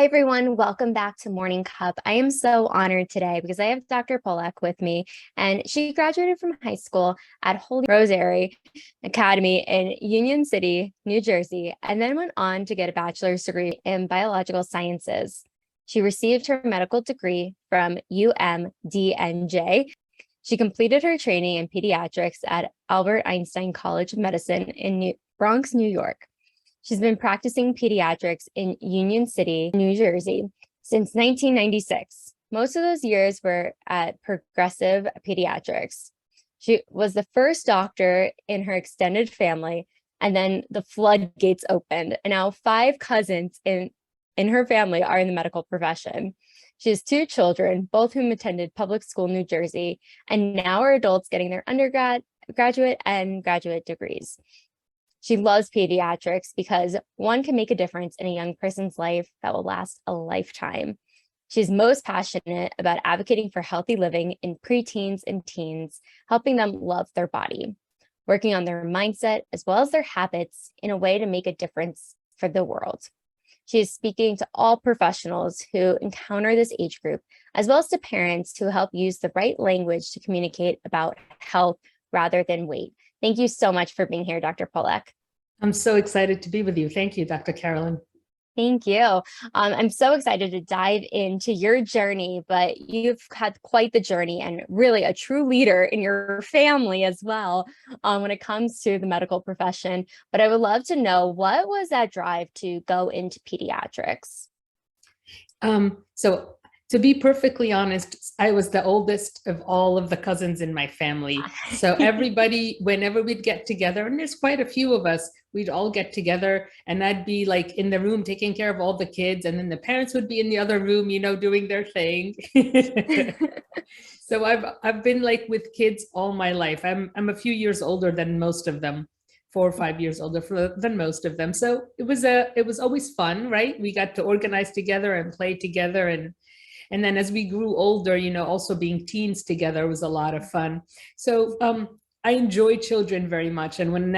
Hi, everyone. Welcome back to Morning Cup. I am so honored today because I have Dr. Polack with me, and she graduated from high school at Holy Rosary Academy in Union City, New Jersey, and then went on to get a bachelor's degree in biological sciences. She received her medical degree from UMDNJ. She completed her training in pediatrics at Albert Einstein College of Medicine in Bronx, New York. She's been practicing pediatrics in Union City, New Jersey since 1996. Most of those years were at Progressive Pediatrics. She was the first doctor in her extended family, and then the floodgates opened, and now 5 cousins in her family are in the medical profession. She has 2 children, both whom attended public school in New Jersey, and now are adults getting their undergraduate and graduate degrees. She loves pediatrics because one can make a difference in a young person's life that will last a lifetime. She's most passionate about advocating for healthy living in preteens and teens, helping them love their body, working on their mindset as well as their habits in a way to make a difference for the world. She is speaking to all professionals who encounter this age group, as well as to parents to help use the right language to communicate about health rather than weight. Thank you so much for being here, Dr. Polack. I'm so excited to be with you. Thank you, Dr. Carolyn. Thank you. I'm so excited to dive into your journey, but you've had quite the journey and really a true leader in your family as well when it comes to the medical profession. But I would love to know, what was that drive to go into pediatrics? So to be perfectly honest, I was the oldest of all of the cousins in my family. So everybody, whenever we'd get together, and there's quite a few of us, we'd all get together and I'd be like in the room taking care of all the kids. And then the parents would be in the other room, doing their thing. So I've been like with kids all my life. I'm a few years older than most of them, 4 or 5 years older than most of them. So it was always fun, right? We got to organize together and play together. And then as we grew older, also being teens together was a lot of fun. So I enjoy children very much. And when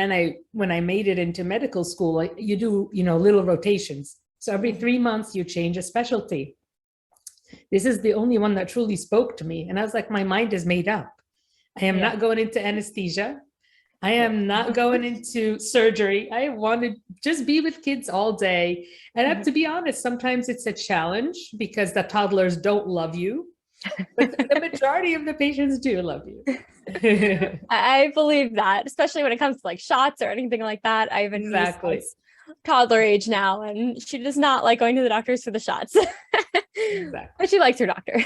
I made it into medical school, you do, little rotations. So every 3 months you change a specialty. This is the only one that truly spoke to me. And I was like, my mind is made up. I am not going into anesthesia. I am not going into surgery. I want to just be with kids all day. And I have to be honest, sometimes it's a challenge because the toddlers don't love you, but the majority of the patients do love you. I believe that, especially when it comes to like shots or anything like that. I have a niece toddler age now, and she does not like going to the doctors for the shots. Exactly. But she likes her doctor,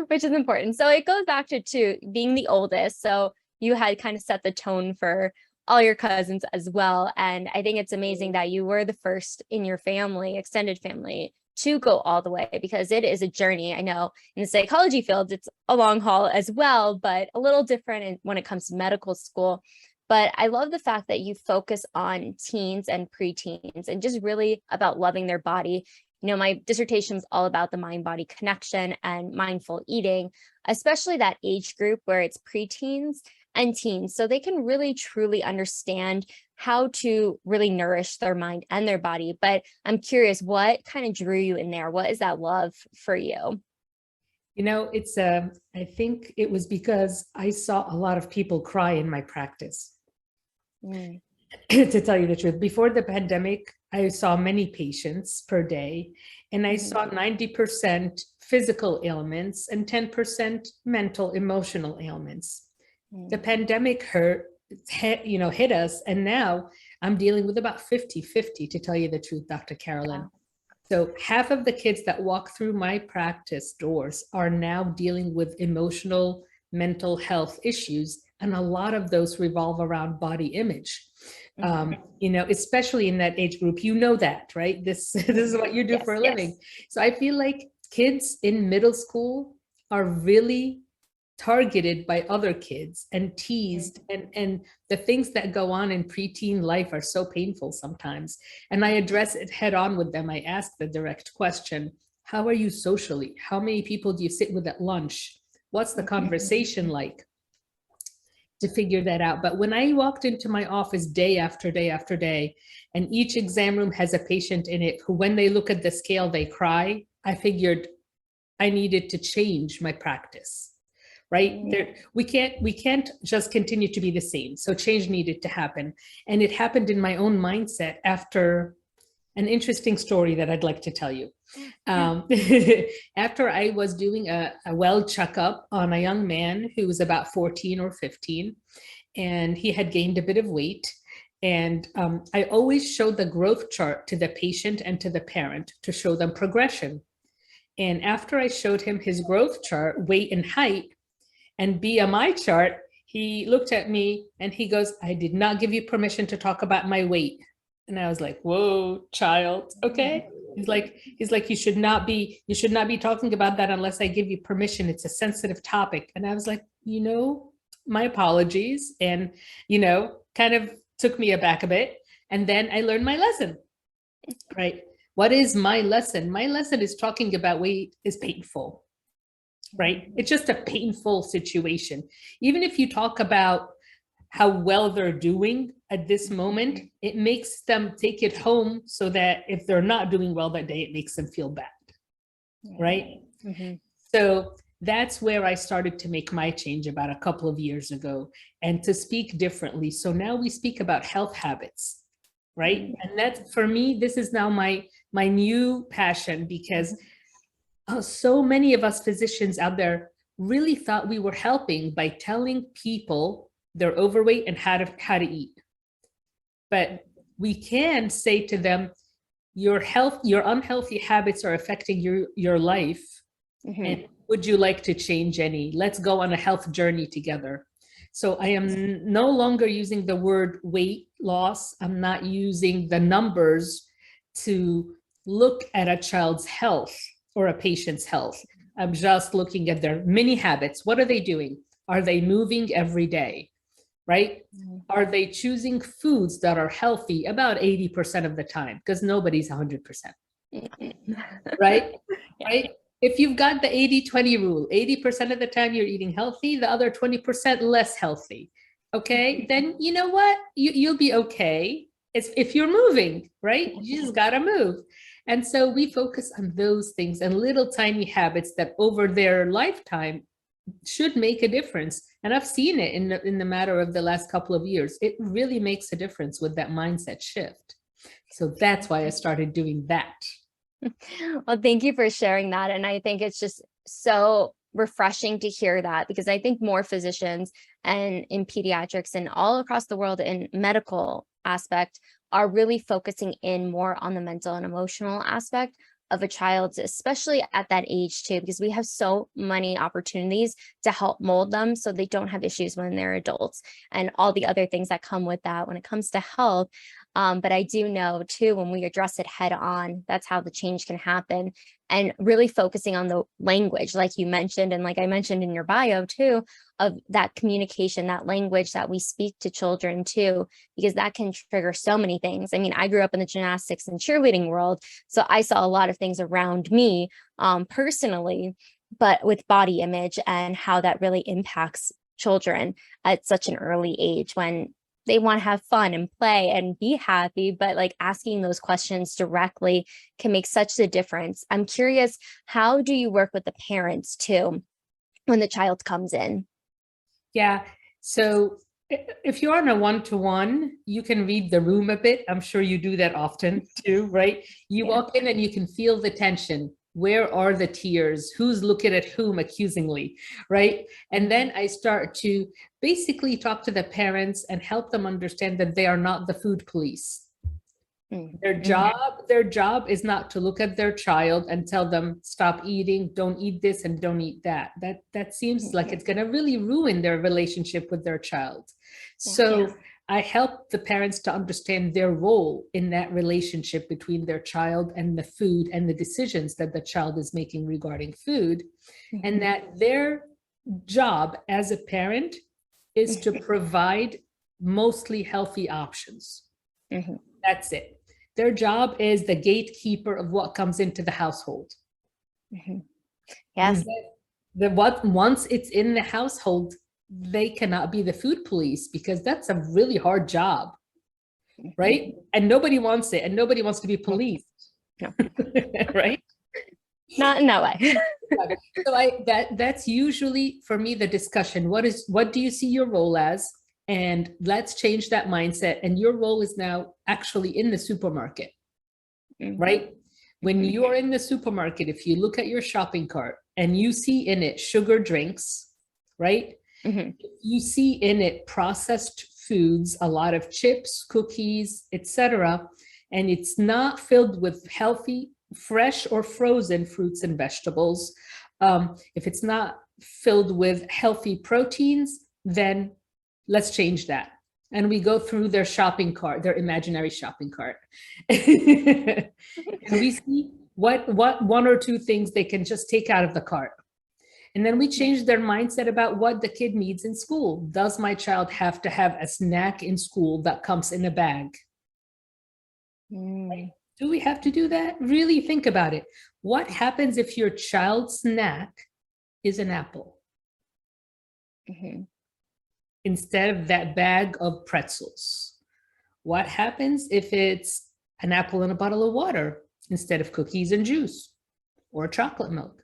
which is important. So it goes back to being the oldest. So you had kind of set the tone for all your cousins as well. And I think it's amazing that you were the first in your family, extended family, to go all the way, because it is a journey. I know in the psychology field, it's a long haul as well, but a little different when it comes to medical school. But I love the fact that you focus on teens and preteens and just really about loving their body. My dissertation is all about the mind-body connection and mindful eating, especially that age group where it's preteens and teens, so they can really truly understand how to really nourish their mind and their body. But I'm curious, what kind of drew you in there? What is that love for you? I think it was because I saw a lot of people cry in my practice. To tell you the truth, before the pandemic, I saw many patients per day, and I saw 90% physical ailments and 10% mental, emotional ailments. The pandemic hit us, and now I'm dealing with about 50-50, to tell you the truth, Dr. Carolyn. Wow. So half of the kids that walk through my practice doors are now dealing with emotional, mental health issues, and a lot of those revolve around body image. Especially in that age group, that, right? This is what you do for a living. So I feel like kids in middle school are really targeted by other kids and teased, and the things that go on in preteen life are so painful sometimes. And I address it head on with them. I ask the direct question, how are you socially? How many people do you sit with at lunch? What's the conversation like? to figure that out. But when I walked into my office day after day after day, and each exam room has a patient in it who, when they look at the scale, they cry, I figured I needed to change my practice. Right there, we can't just continue to be the same. So change needed to happen, and it happened in my own mindset after an interesting story that I'd like to tell you. After I was doing a well checkup on a young man who was about 14 or 15, and he had gained a bit of weight. And I always showed the growth chart to the patient and to the parent to show them progression. And after I showed him his growth chart, weight and height, and BMI chart, he looked at me and he goes, "I did not give you permission to talk about my weight." And I was like, "Whoa, child, okay." He's like, "You should not be talking about that unless I give you permission. It's a sensitive topic." And I was like, my apologies. And, kind of took me aback a bit. And then I learned my lesson, right? What is my lesson? My lesson is talking about weight is painful. Right? It's just a painful situation. Even if you talk about how well they're doing at this moment, it makes them take it home so that if they're not doing well that day, it makes them feel bad. Right? Mm-hmm. So that's where I started to make my change about a couple of years ago, and to speak differently. So now we speak about health habits, right? And that, for me, this is now my new passion, because so many of us physicians out there really thought we were helping by telling people they're overweight and how to eat. But we can say to them, your unhealthy habits are affecting your life. Mm-hmm. And would you like to change any? Let's go on a health journey together. So I am no longer using the word weight loss. I'm not using the numbers to look at a child's health or a patient's health. I'm just looking at their mini habits. What are they doing? Are they moving every day? Right? Mm-hmm. Are they choosing foods that are healthy about 80% of the time? Because nobody's 100%. Right? Right? If you've got the 80-20 rule, 80% of the time you're eating healthy, the other 20% less healthy. Okay? Then you know what? You'll be okay. It's if you're moving, right? You just gotta move. And so we focus on those things and little tiny habits that over their lifetime should make a difference. And I've seen it in the matter of the last couple of years. It really makes a difference with that mindset shift. So that's why I started doing that. Well, thank you for sharing that. And I think it's just so refreshing to hear that, because I think more physicians and in pediatrics and all across the world in medical aspect are really focusing in more on the mental and emotional aspect of a child, especially at that age too, because we have so many opportunities to help mold them so they don't have issues when they're adults and all the other things that come with that when it comes to health. But I do know too, when we address it head on, that's how the change can happen. And really focusing on the language, like you mentioned, and like I mentioned in your bio too, of that communication, that language that we speak to children too, because that can trigger so many things. I mean, I grew up in the gymnastics and cheerleading world, so I saw a lot of things around me personally, but with body image and how that really impacts children at such an early age when they want to have fun and play and be happy, but like asking those questions directly can make such a difference. I'm curious, how do you work with the parents too when the child comes in? Yeah. So if you're on a one-to-one, you can read the room a bit. I'm sure you do that often too, right? You walk in and you can feel the tension. Where are the tears? Who's looking at whom accusingly, right? And then I start to basically talk to the parents and help them understand that they are not the food police. Their job is not to look at their child and tell them, stop eating, don't eat this and don't eat that. That seems like it's going to really ruin their relationship with their child. So I help the parents to understand their role in that relationship between their child and the food and the decisions that the child is making regarding food, and that their job as a parent is to provide mostly healthy options. That's it. Their job is the gatekeeper of what comes into the household. Yes. Once it's in the household, they cannot be the food police because that's a really hard job, right? And nobody wants it, and nobody wants to be policed. No. Right? Not in that way. So that's usually for me the discussion. What do you see your role as? And let's change that mindset. And your role is now actually in the supermarket, right? When you're in the supermarket, if you look at your shopping cart and you see in it sugar drinks, right? You see in it processed foods, a lot of chips, cookies, etc., and it's not filled with healthy, fresh or frozen fruits and vegetables. If it's not filled with healthy proteins, then let's change that. And we go through their shopping cart, their imaginary shopping cart. And we see what one or two things they can just take out of the cart. And then we change their mindset about what the kid needs in school. Does my child have to have a snack in school that comes in a bag? Right? Do we have to do that? Really think about it. What happens if your child's snack is an apple? Instead of that bag of pretzels? What happens if it's an apple and a bottle of water instead of cookies and juice or chocolate milk?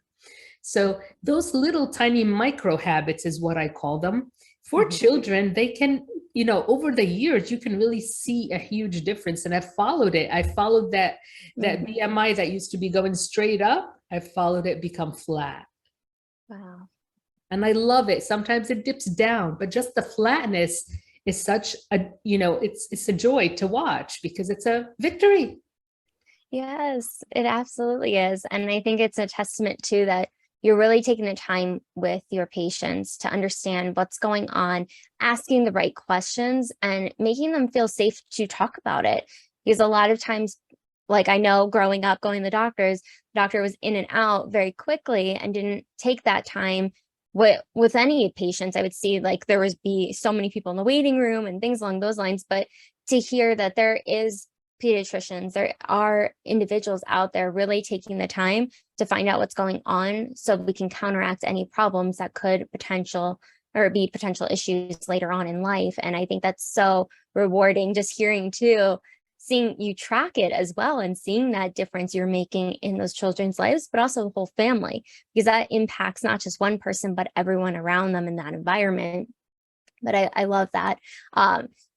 So those little tiny micro habits is what I call them. For children, they can, over the years, you can really see a huge difference. And I've followed it. I followed that BMI that used to be going straight up. I followed it become flat. Wow. And I love it. Sometimes it dips down, but just the flatness is such a, it's a joy to watch because it's a victory. Yes, it absolutely is. And I think it's a testament to that you're really taking the time with your patients to understand what's going on, asking the right questions and making them feel safe to talk about it. Because a lot of times, like I know growing up, going to the doctor was in and out very quickly and didn't take that time with any patients. I would see like there would be so many people in the waiting room and things along those lines. But to hear that there is pediatricians, there are individuals out there really taking the time to find out what's going on so we can counteract any problems that could be potential issues later on in life. And I think that's so rewarding just hearing too, seeing you track it as well and seeing that difference you're making in those children's lives, but also the whole family, because that impacts not just one person, but everyone around them in that environment. But I love that.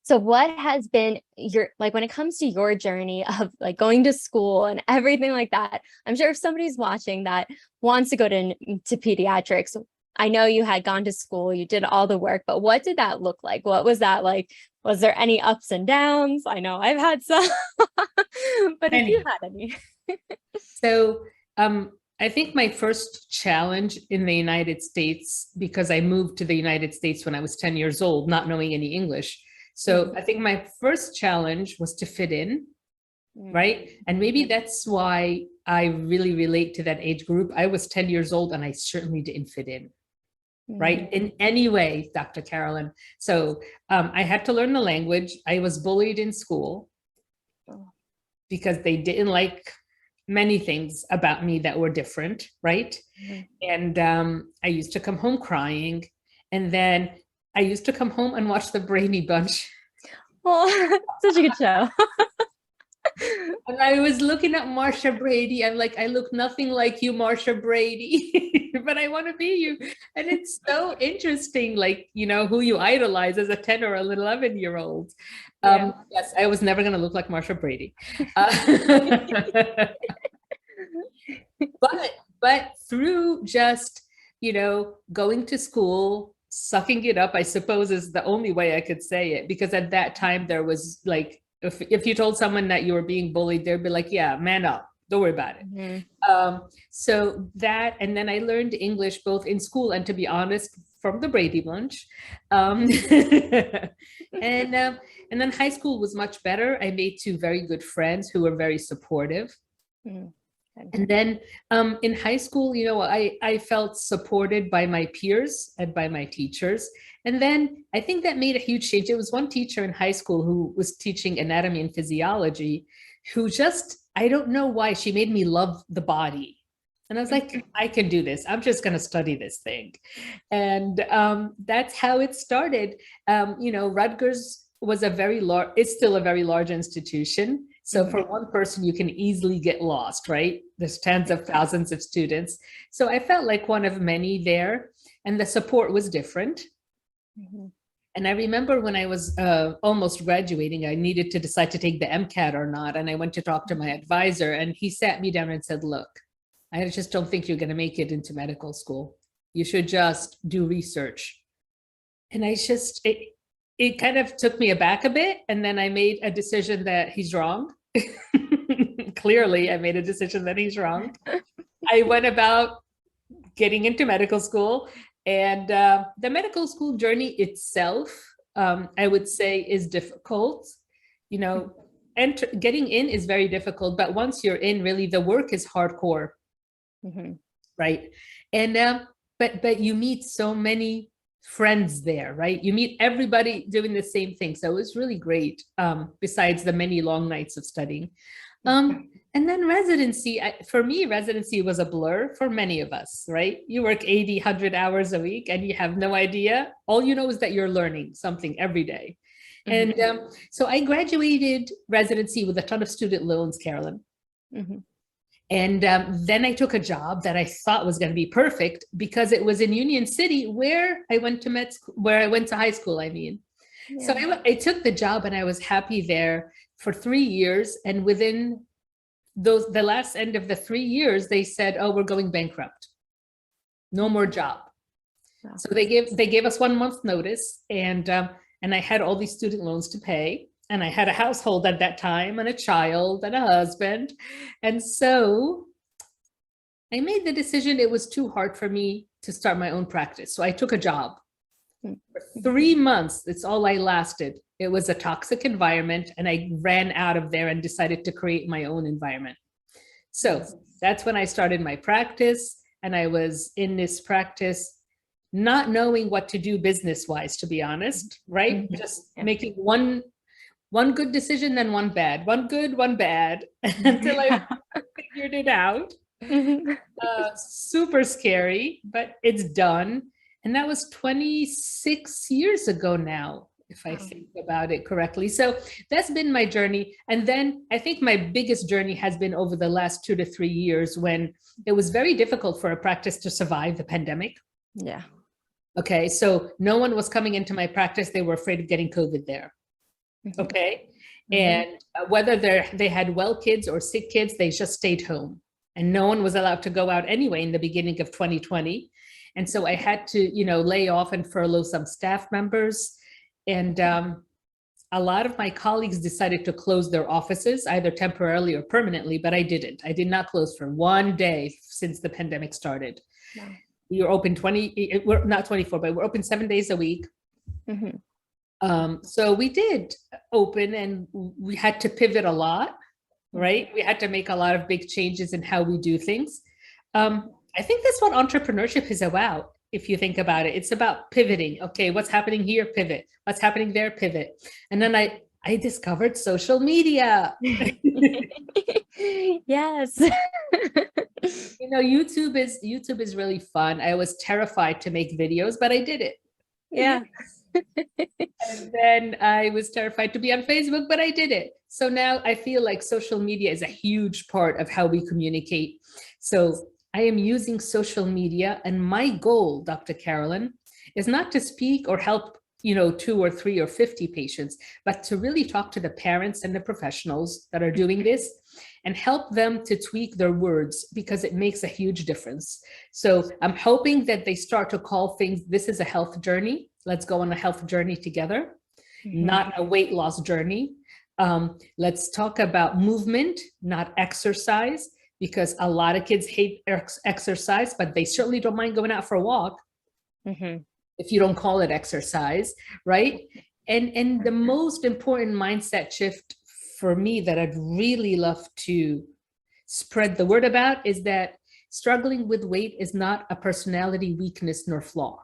So what has been when it comes to your journey of like going to school and everything like that, I'm sure if somebody's watching that wants to go to pediatrics, I know you had gone to school, you did all the work, but what did that look like? What was that like? Was there any ups and downs? I know I've had some, but if you had any. So, I think my first challenge in the United States, because I moved to the United States when I was 10 years old, not knowing any English. So I think my first challenge was to fit in, right? And maybe that's why I really relate to that age group. I was 10 years old and I certainly didn't fit in, right? In any way, Dr. Carolyn. So I had to learn the language. I was bullied in school because they didn't like many things about me that were different, right? And I used to come home crying. And then I used to come home and watch the Brady Bunch. Oh, such a good show. And I was looking at Marsha Brady. I'm like, I look nothing like you, Marsha Brady, but I want to be you. And it's so interesting, like, who you idolize as a 10 or an 11-year-old. Yes, I was never going to look like Marsha Brady. But through just, going to school, sucking it up, I suppose is the only way I could say it, because at that time there was like, if you told someone that you were being bullied, they'd be like, yeah, man up, don't worry about it. So that, and then I learned English both in school and, to be honest, from the Brady Bunch. And then high school was much better. I made 2 very good friends who were very supportive. And then in high school, I felt supported by my peers and by my teachers. And then I think that made a huge change. It was one teacher in high school who was teaching anatomy and physiology who just, I don't know why, she made me love the body. And I was like, I can do this. I'm just going to study this thing. And that's how it started. Rutgers was it's still a very large institution. So for one person, you can easily get lost, right? There's tens of thousands of students. So I felt like one of many there, and the support was different. And I remember when I was almost graduating, I needed to decide to take the MCAT or not. And I went to talk to my advisor, and he sat me down and said, look, I just don't think you're going to make it into medical school. You should just do research. And it kind of took me aback a bit. And then I made a decision that he's wrong. Clearly, I made a decision that he's wrong. I went about getting into medical school, and the medical school journey itself, I would say, is difficult. And getting in is very difficult, but once you're in, really, the work is hardcore. Right. And but you meet so many friends there, right? You meet everybody doing the same thing. So it was really great, besides the many long nights of studying. And then residency, for me, residency was a blur for many of us, right? You work 80, 100 hours a week and you have no idea. All you know is that you're learning something every day. And so I graduated residency with a ton of student loans, Carolyn. And then I took a job that I thought was going to be perfect because it was in Union City, where I went to high school. So I took the job and I was happy there for 3 years. And within the last end of the 3 years, they said, "Oh, we're going bankrupt. No more job." Wow. So they gave us 1 month notice, and I had all these student loans to pay. And I had a household at that time, and a child and a husband. And so I made the decision it was too hard for me to start my own practice. So I took a job. For 3 months, it's all I lasted. It was a toxic environment, and I ran out of there and decided to create my own environment. So that's when I started my practice. And I was in this practice not knowing what to do business-wise, to be honest, right? Just making one good decision, then one bad, one good, one bad, until I figured it out. Super scary, but it's done. And that was 26 years ago now, if I think about it correctly. So that's been my journey. And then I think my biggest journey has been over the last 2 to 3 years, when it was very difficult for a practice to survive the pandemic. Yeah. Okay. So no one was coming into my practice. They were afraid of getting COVID there. Okay. And whether they had well kids or sick kids, they just stayed home, and no one was allowed to go out anyway in the beginning of 2020. And so I had to, lay off and furlough some staff members. And a lot of my colleagues decided to close their offices, either temporarily or permanently, but I didn't. I did not close for one day since the pandemic started. Wow. We were open we're not 24, but we're open 7 days a week. So we did open, and we had to pivot a lot, right? We had to make a lot of big changes in how we do things. I think that's what entrepreneurship is about. If you think about it, it's about pivoting. Okay, what's happening here? Pivot. What's happening there? Pivot. And then I discovered social media. Yes. YouTube is really fun. I was terrified to make videos, but I did it. Yeah. And then I was terrified to be on Facebook, but I did it. So now I feel like social media is a huge part of how we communicate. So I am using social media, and my goal, Dr. Carolyn, is not to speak or help, 2 or 3 or 50 patients, but to really talk to the parents and the professionals that are doing this and help them to tweak their words, because it makes a huge difference. So I'm hoping that they start to call things, this is a health journey. Let's go on a health journey together, not a weight loss journey. Let's talk about movement, not exercise, because a lot of kids hate exercise, but they certainly don't mind going out for a walk. If you don't call it exercise, right? And the most important mindset shift for me that I'd really love to spread the word about is that struggling with weight is not a personality weakness nor flaw.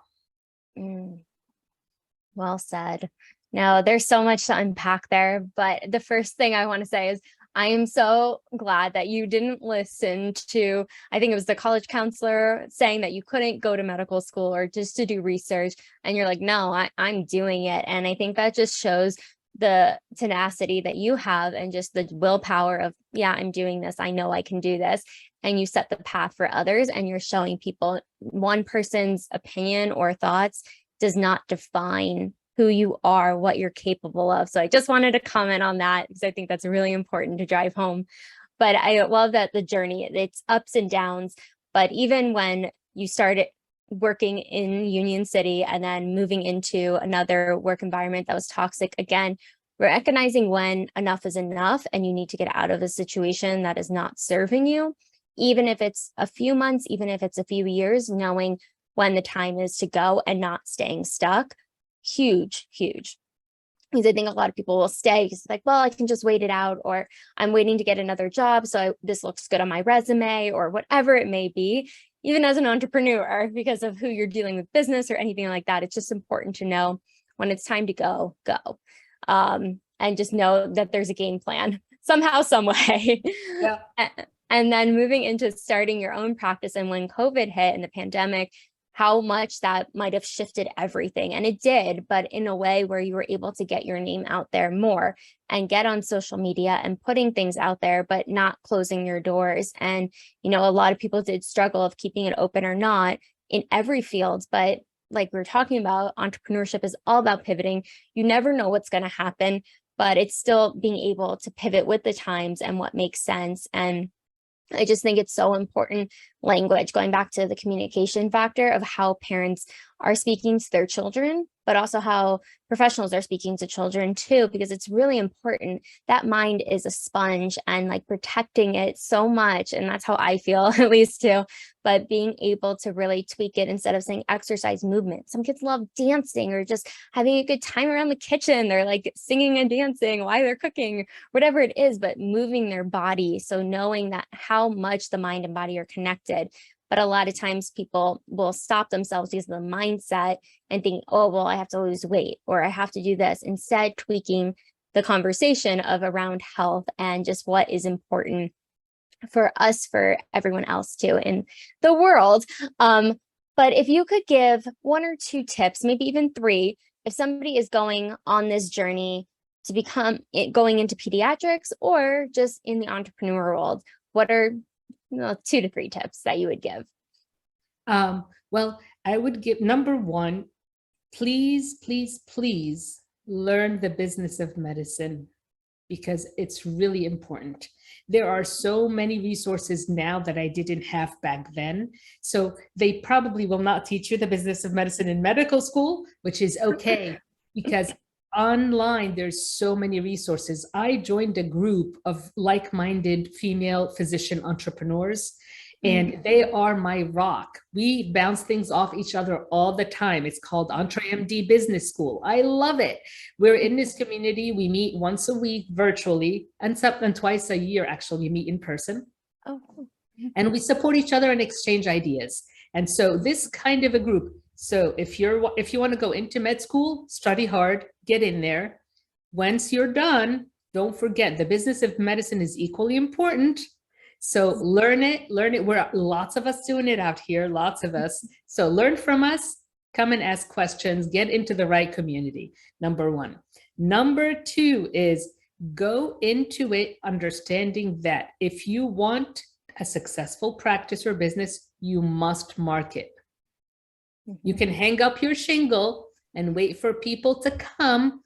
Well said. No, there's so much to unpack there, but the first thing I want to say is I am so glad that you didn't listen to, I think it was the college counselor saying that you couldn't go to medical school or just to do research. And you're like, no, I'm doing it. And I think that just shows the tenacity that you have and just the willpower of, yeah, I'm doing this. I know I can do this. And you set the path for others, and you're showing people one person's opinion or thoughts does not define who you are, what you're capable of. So I just wanted to comment on that because I think that's really important to drive home. But I love that the journey, it's ups and downs. But even when you started working in Union City and then moving into another work environment that was toxic, again, recognizing when enough is enough and you need to get out of a situation that is not serving you, even if it's a few months, even if it's a few years, knowing when the time is to go and not staying stuck. Huge, huge. Because I think a lot of people will stay because it's like, well, I can just wait it out, or I'm waiting to get another job, so this looks good on my resume, or whatever it may be. Even as an entrepreneur, because of who you're dealing with business or anything like that, it's just important to know when it's time to go. And just know that there's a game plan somehow, some way. Yeah. And then moving into starting your own practice, and when COVID hit and the pandemic, how much that might have shifted everything. And it did, but in a way where you were able to get your name out there more and get on social media and putting things out there, but not closing your doors. And, a lot of people did struggle of keeping it open or not in every field. But like we were talking about, entrepreneurship is all about pivoting. You never know what's going to happen, but it's still being able to pivot with the times and what makes sense. And I just think it's so important, language, going back to the communication factor of how parents are speaking to their children, but also how professionals are speaking to children too, because it's really important. That mind is a sponge, and like protecting it so much. And that's how I feel, at least too. But being able to really tweak it instead of saying exercise, movement. Some kids love dancing or just having a good time around the kitchen. They're like singing and dancing while they're cooking, whatever it is, but moving their body. So knowing that how much the mind and body are connected. But a lot of times people will stop themselves because of the mindset and think, oh, well, I have to lose weight or I have to do this. Instead, tweaking the conversation of around health and just what is important for us, for everyone else too in the world. But if you could give one or two tips, maybe even three, if somebody is going on this journey to become going into pediatrics or just in the entrepreneur world, what are 2 to 3 tips that you would give? Well, I would give number one, please learn the business of medicine, because it's really important. There are so many resources now that I didn't have back then. So they probably will not teach you the business of medicine in medical school, which is okay, because online there's so many resources. I joined a group of like-minded female physician entrepreneurs, and they are my rock. We bounce things off each other all the time. It's called EntreMD Business School. I love it. We're in this community. We meet once a week virtually, and twice a year, actually, we meet in person. Oh, and we support each other and exchange ideas. And so this kind of a group. So if you want to go into med school, study hard, get in there. Once you're done, don't forget the business of medicine is equally important. So learn it. We're lots of us doing it out here, lots of us. So learn from us, come and ask questions, get into the right community. Number one. Number two is go into it understanding that if you want a successful practice or business, you must market. You can hang up your shingle and wait for people to come,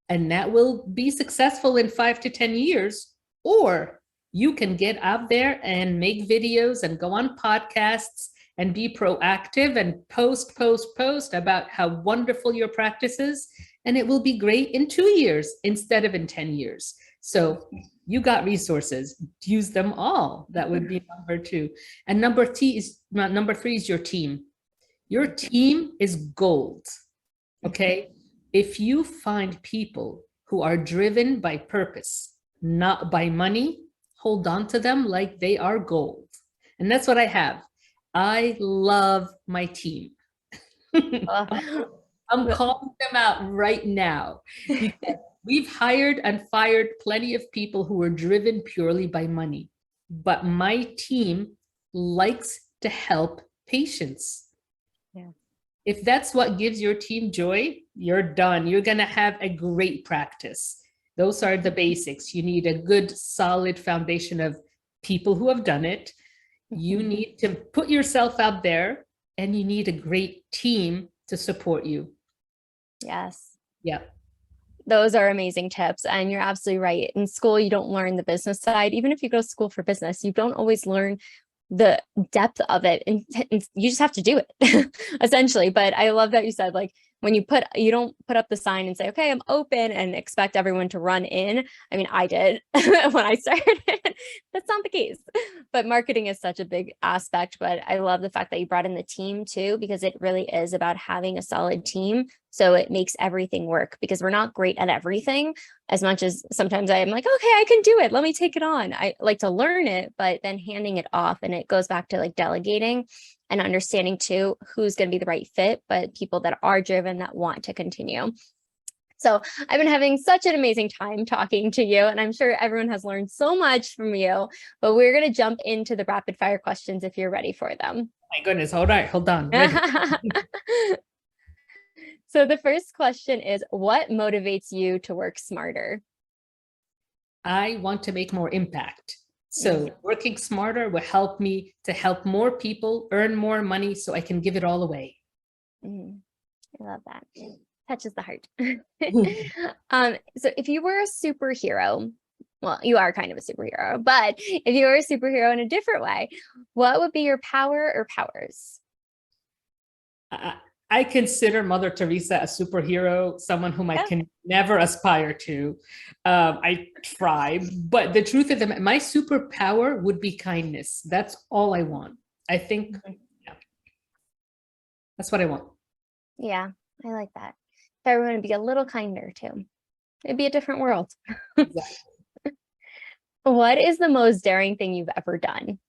and that will be successful in 5 to 10 years. Or you can get out there and make videos and go on podcasts and be proactive and post about how wonderful your practice is. And it will be great in 2 years instead of in 10 years. So you got resources, use them all. That would be number two. And number three is your team. Your team is gold, okay? If you find people who are driven by purpose, not by money, hold on to them like they are gold. And that's what I have. I love my team. I'm calling them out right now. We've hired and fired plenty of people who were driven purely by money, but my team likes to help patients. Yeah. If that's what gives your team joy, you're done. You're going to have a great practice. Those are the basics. You need a good, solid foundation of people who have done it. You need to put yourself out there, and you need a great team to support you. Yes. Yeah. Those are amazing tips. And you're absolutely right. In school, you don't learn the business side. Even if you go to school for business, you don't always learn the depth of it. And you just have to do it essentially. But I love that you said, like, when you don't put up the sign and say, okay, I'm open, and expect everyone to run in. I mean, I did when I started. That's not the case. But marketing is such a big aspect. But I love the fact that you brought in the team too, because it really is about having a solid team. So it makes everything work, because we're not great at everything. As much as sometimes I'm like, okay, I can do it. Let me take it on. I like to learn it, but then handing it off. And it goes back to like delegating and understanding too who's going to be the right fit, but people that are driven, that want to continue. So I've been having such an amazing time talking to you, and I'm sure everyone has learned so much from you, but we're going to jump into the rapid fire questions if you're ready for them. My goodness. All right. Hold on. Ready. So the first question is, what motivates you to work smarter? I want to make more impact. So working smarter will help me to help more people earn more money so I can give it all away. I love that. Touches the heart. So if you were a superhero, well, you are kind of a superhero, but if you were a superhero in a different way, what would be your power or powers? I consider Mother Teresa a superhero, someone whom I can never aspire to. I try, but the truth is, my superpower would be kindness. That's all I want. I think, that's what I want. Yeah, I like that. If everyone would be a little kinder too, it'd be a different world. Exactly. What is the most daring thing you've ever done?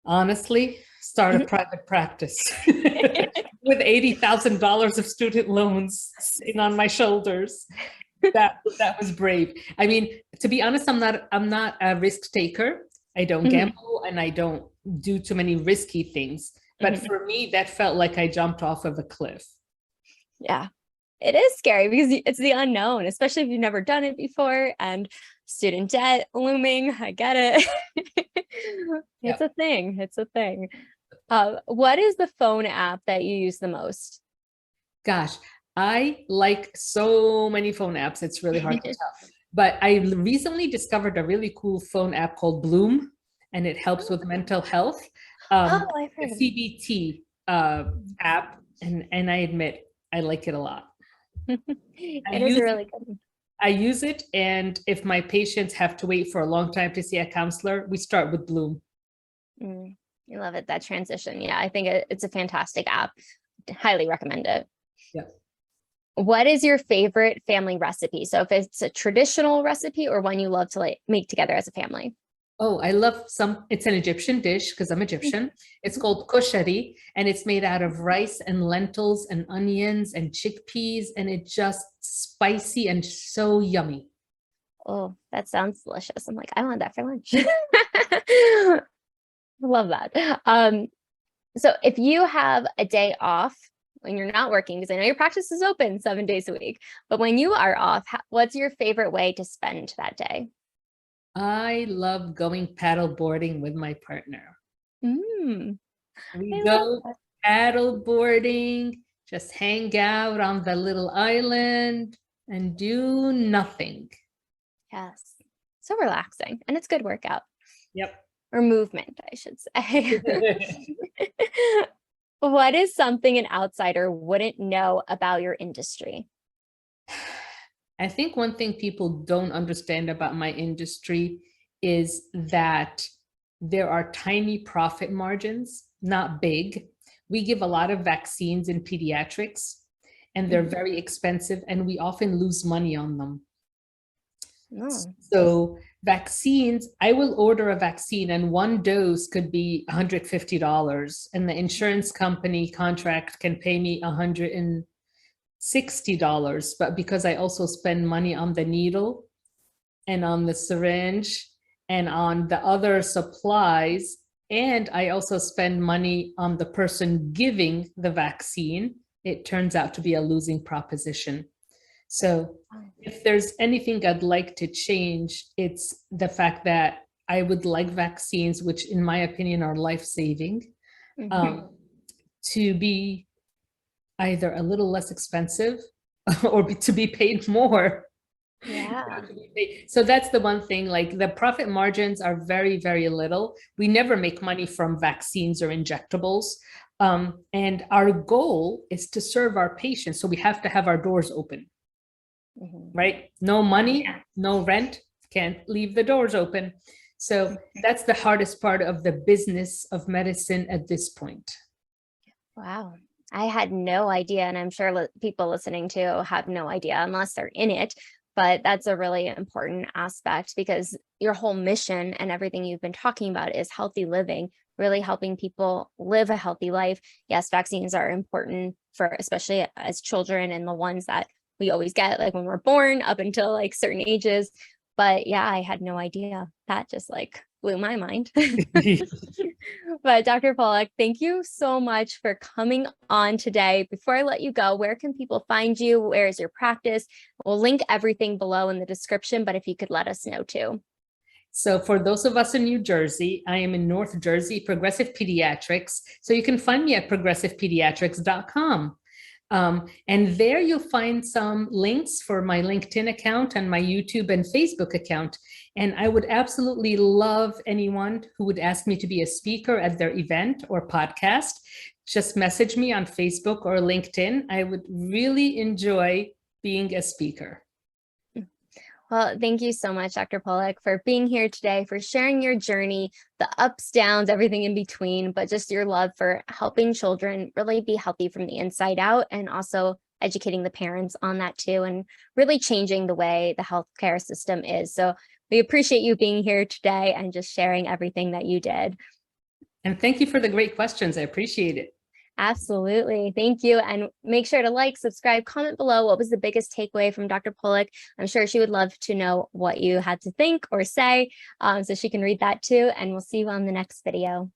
Honestly, start a private practice with $80,000 of student loans sitting on my shoulders. That was brave. I mean, to be honest, I'm not a risk taker. I don't gamble, and I don't do too many risky things. But for me, that felt like I jumped off of a cliff. Yeah. It is scary because it's the unknown, especially if you've never done it before, and student debt looming. I get it. It's a thing. It's a thing. What is the phone app that you use the most? Gosh, I like so many phone apps. It's really hard to tell. But I recently discovered a really cool phone app called Bloom, and it helps with mental health. I've heard the CBT app, and I admit I like it a lot. It is really good. I use it, and if my patients have to wait for a long time to see a counselor, we start with Bloom. I love it, that transition. Yeah, I think it's a fantastic app. Highly recommend it. Yeah. What is your favorite family recipe? So if it's a traditional recipe or one you love to like make together as a family. Oh, I love it's an Egyptian dish because I'm Egyptian. It's called koshari, and it's made out of rice and lentils and onions and chickpeas, and it's just spicy and so yummy. Oh, that sounds delicious. I'm like, I want that for lunch. Love that. So if you have a day off when you're not working, because I know your practice is open 7 days a week, but when you are off, what's your favorite way to spend that day? I love going paddle boarding with my partner. We go paddle boarding, just hang out on the little island and do nothing. Yes. So relaxing, and it's good workout. Yep. Or movement, I should say. What is something an outsider wouldn't know about your industry? I think one thing people don't understand about my industry is that there are tiny profit margins, not big. We give a lot of vaccines in pediatrics, and they're very expensive, and we often lose money on them. So vaccines, I will order a vaccine and one dose could be $150, and the insurance company contract can pay me $160 $60, but because I also spend money on the needle and on the syringe and on the other supplies, and I also spend money on the person giving the vaccine, it turns out to be a losing proposition. So if there's anything I'd like to change, it's the fact that I would like vaccines, which in my opinion are life-saving, to be either a little less expensive or to be paid more. Yeah. So that's the one thing, like the profit margins are very, very little. We never make money from vaccines or injectables. And our goal is to serve our patients. So we have to have our doors open, right? No money, no rent, can't leave the doors open. So that's the hardest part of the business of medicine at this point. Wow. I had no idea, and I'm sure people listening to have no idea unless they're in it. But that's a really important aspect because your whole mission and everything you've been talking about is healthy living, really helping people live a healthy life. Yes, vaccines are important for especially as children and the ones that we always get like when we're born up until like certain ages. But yeah, I had no idea. That just like blew my mind. But Dr. Polack, thank you so much for coming on today. Before I let you go, where can people find you? Where is your practice? We'll link everything below in the description, but if you could let us know too. So for those of us in New Jersey, I am in North Jersey, Progressive Pediatrics. So you can find me at progressivepediatrics.com. And there you'll find some links for my LinkedIn account and my YouTube and Facebook account. And I would absolutely love anyone who would ask me to be a speaker at their event or podcast. Just message me on Facebook or LinkedIn. I would really enjoy being a speaker. Well, thank you so much, Dr. Polack, for being here today, for sharing your journey, the ups, downs, everything in between, but just your love for helping children really be healthy from the inside out, and also educating the parents on that too, and really changing the way the healthcare system is. So we appreciate you being here today and just sharing everything that you did. And thank you for the great questions. I appreciate it. Absolutely. Thank you. And make sure to like, subscribe, comment below. What was the biggest takeaway from Dr. Polack? I'm sure she would love to know what you had to think or say, so she can read that too. And we'll see you on the next video.